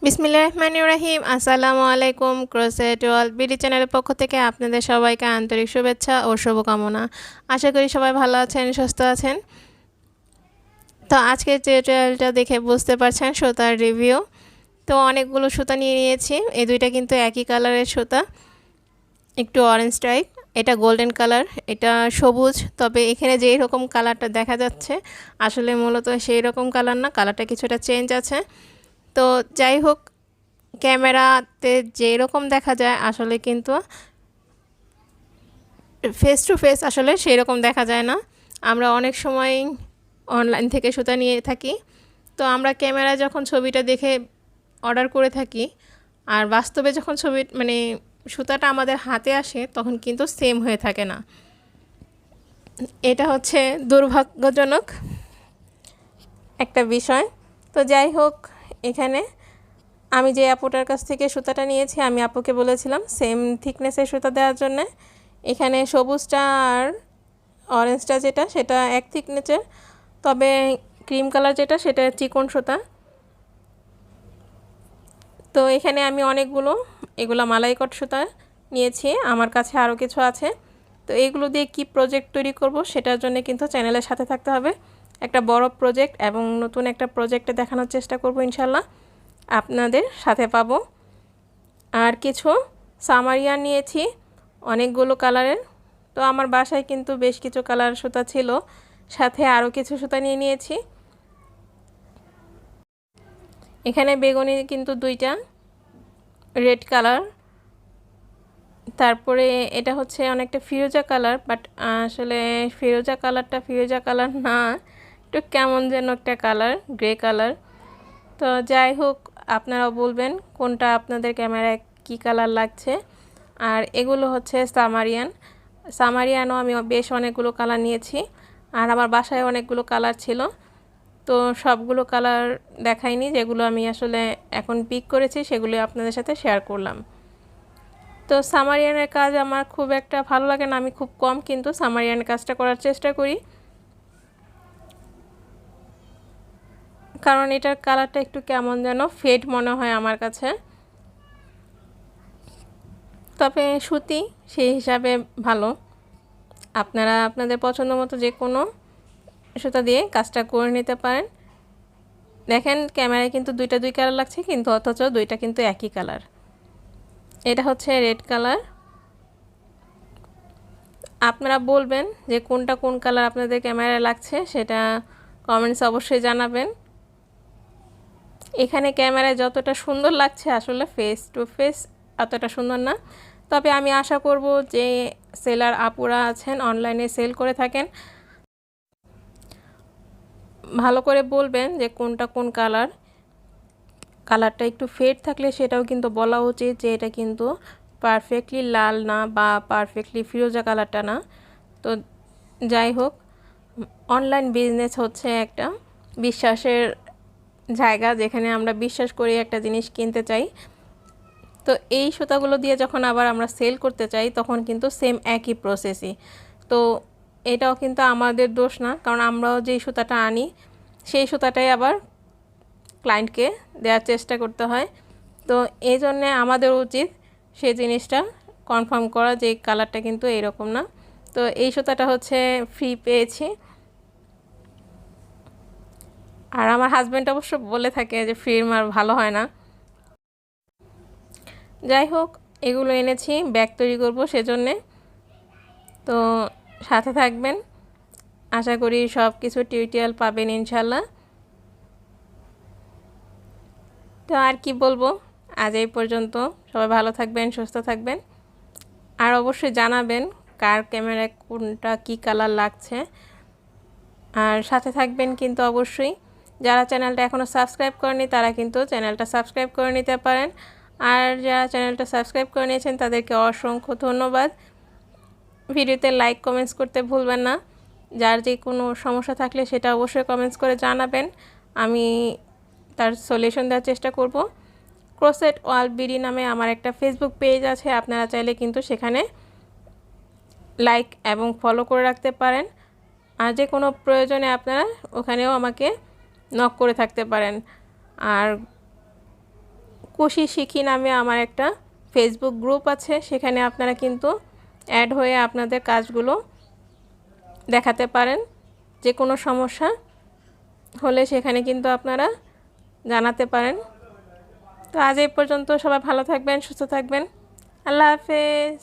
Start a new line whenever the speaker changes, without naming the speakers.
বিসমিল্লাহির রহমানির রহিম। আসসালামু আলাইকুম। ক্রোশেট ওয়ার্ল্ড বিডি চ্যানেলের পক্ষ থেকে আপনাদের সবাইকে আন্তরিক শুভেচ্ছা ও শুভকামনা। আশা করি সবাই ভালো আছেন, সুস্থ আছেন। তো আজকের টিউটোরিয়ালটা দেখে বুঝতে পারছেন সুতার রিভিউ। তো অনেকগুলো সুতা নিয়ে নিয়েছি। এই দুইটা কিন্তু একই কালারের সুতা, একটু অরেঞ্জ টাইপ, এটা গোল্ডেন কালার, এটা সবুজ। তবে এখানে যেই রকম কালারটা দেখা যাচ্ছে আসলে মূলত সেই রকম কালার না, কালারটা কিছুটা চেঞ্জ আছে। তো যাই হোক, ক্যামেরাতে যেরকম দেখা যায় আসলে কিন্তু ফেস টু ফেস আসলে সেই রকম দেখা যায় না। আমরা অনেক সময় অনলাইন থেকে সুতা নিয়ে থাকি, তো আমরা ক্যামেরায় যখন ছবিটা দেখে অর্ডার করে থাকি আর বাস্তবে যখন ছবি সুতাটা আমাদের হাতে আসে তখন কিন্তু সেম হয়ে থাকে না। এটা হচ্ছে দুর্ভাগ্যজনক একটা বিষয়। তো যাই হোক, এখানে আমি যে আপুটার কাছ থেকে সুতাটা নিয়েছি, আমি আপুকে বলেছিলাম সেম থিকনেসের সুতা দেওয়ার জন্য। এখানে সবুজটা আর অরেঞ্জটা যেটা সেটা এক থিকনেসের, তবে ক্রিম কালার যেটা সেটা চিকন সুতা। তো এখানে আমি এগুলো মালাইকট সুতা নিয়েছি, আমার কাছে আরও কিছু আছে। তো এইগুলো দিয়ে কি প্রজেক্ট তৈরি করব সেটার জন্য কিন্তু চ্যানেলের সাথে থাকতে হবে। একটা বড় প্রজেক্ট এবং নতুন একটা প্রজেক্টে দেখানোর চেষ্টা করব, ইনশাল্লাহ আপনাদের সাথে পাবো। আর কিছু সামারিয়ান নিয়েছি অনেকগুলো কালারের। তো আমার বাসায় কিন্তু বেশ কিছু কালার সুতা ছিল, সাথে আরও কিছু সুতা নিয়ে নিয়েছি। এখানে বেগুনি কিন্তু দুইটা, রেড কালার, তারপরে এটা হচ্ছে অনেকটা ফিরোজা কালার, বাট আসলে ফিরোজা কালারটা ফিরোজা কালার না, একটু কেমন যেন একটা কালার, গ্রে কালার। তো যাই হোক, আপনারাও বলবেন কোনটা আপনাদের ক্যামেরায় কি কালার লাগছে। আর এগুলো হচ্ছে সামারিয়ানও আমি বেশ অনেকগুলো কালার নিয়েছি, আর আমার বাসায় অনেকগুলো কালার ছিল। তো সবগুলো কালার দেখাইনি, যেগুলো আমি আসলে এখন পিক করেছি সেগুলো আপনাদের সাথে শেয়ার করলাম। তো সামারিয়ানের কাজ আমার খুব একটা ভালো লাগে না, আমি খুব কম কিন্তু সামারিয়ানের কাজটা করার চেষ্টা করি, কারণ এটার কালারটা একটু কেমন যেন ফেড মনে হয় আমার কাছে। তবে সুতি সেই হিসাবে ভালো। আপনারা আপনাদের পছন্দ মতো যে কোনো সুতা দিয়ে কাজটা করে নিতে পারেন। দেখেন ক্যামেরায় কিন্তু দুই কালার লাগছে, কিন্তু অথচ দুইটা কিন্তু একই কালার। এটা হচ্ছে রেড কালার। আপনারা বলবেন যে কোনটা কোন কালার আপনাদের ক্যামেরায় লাগছে, সেটা কমেন্টস অবশ্যই জানাবেন। এখানে ক্যামেরায় যতটা সুন্দর লাগছে আসলে ফেস টু ফেস অতটা সুন্দর না। তবে আমি আশা করব যে সেলার আপুরা আছেন, অনলাইনে সেল করে থাকেন, ভালো করে বলবেন যে কোনটা কোন কালারটা একটু ফেড থাকলে সেটাও কিন্তু বলা উচিত যে এটা কিন্তু পারফেক্টলি লাল না বা পারফেক্টলি ফিরোজা কালারটা না। তো যাই হোক, অনলাইন বিজনেস হচ্ছে একটা বিশ্বাসের জায়গা, যেখানে আমরা বিশ্বাস করে একটা জিনিস কিনতে চাই। তো এই সুতাগুলো দিয়ে যখন আবার আমরা সেল করতে চাই তখন কিন্তু সেম একই প্রসেসই। তো এটাও কিন্তু আমাদের দোষ না, কারণ আমরাও যেই সুতাটা আনি সেই সুতাটাই আবার ক্লায়েন্টকে দেওয়ার চেষ্টা করতে হয়। তো এই জন্যে আমাদের উচিত সেই জিনিসটা কনফার্ম করা যে কালারটা কিন্তু এইরকম না। তো এই সুতাটা হচ্ছে ফ্রি পেয়েছি, আর আমার হাজব্যান্ড অবশ্য বলে থাকে যে ফ্রির মার ভালো হয় না। যাই হোক, এগুলো এনেছি ব্যাগ তৈরি করব সেজন্যে। তো সাথে থাকবেন, আশা করি সব কিছু টিউটোরিয়াল পাবেন ইনশাল্লাহ। তো আর কি বলবো, আজ এই পর্যন্ত। সবাই ভালো থাকবেন, সুস্থ থাকবেন, আর অবশ্যই জানাবেন কার ক্যামেরায় কোনটা কি কালার লাগছে। আর সাথে থাকবেন কিন্তু অবশ্যই। যারা চ্যানেলটা এখনও সাবস্ক্রাইব করেনি তারা কিন্তু চ্যানেলটা সাবস্ক্রাইব করে নিতে পারেন, আর যারা চ্যানেলটা সাবস্ক্রাইব করে নিয়েছেন তাদেরকে অসংখ্য ধন্যবাদ। ভিডিওতে লাইক কমেন্টস করতে ভুলবেন না। যার যে কোনো সমস্যা থাকলে সেটা অবশ্যই কমেন্টস করে জানাবেন, আমি তার সলিউশন দেওয়ার চেষ্টা করব। ক্রোশেট ওয়ার্ল্ড বিডি নামে আমার একটা ফেসবুক পেজ আছে, আপনারা চাইলে কিন্তু সেখানে লাইক এবং ফলো করে রাখতে পারেন। আর যে কোনো প্রয়োজনে আপনারা ওখানেও আমাকে নক করে থাকতে পারেন। আর কুশি শিখি নামে আমার একটা ফেসবুক গ্রুপ আছে, সেখানে আপনারা কিন্তু অ্যাড হয়ে আপনাদের কাজগুলো দেখাতে পারেন। যে কোনো সমস্যা হলে সেখানে কিন্তু আপনারা জানাতে পারেন। তো আজ এই পর্যন্ত, সবাই ভালো থাকবেন, সুস্থ থাকবেন। আল্লাহ হাফেজ।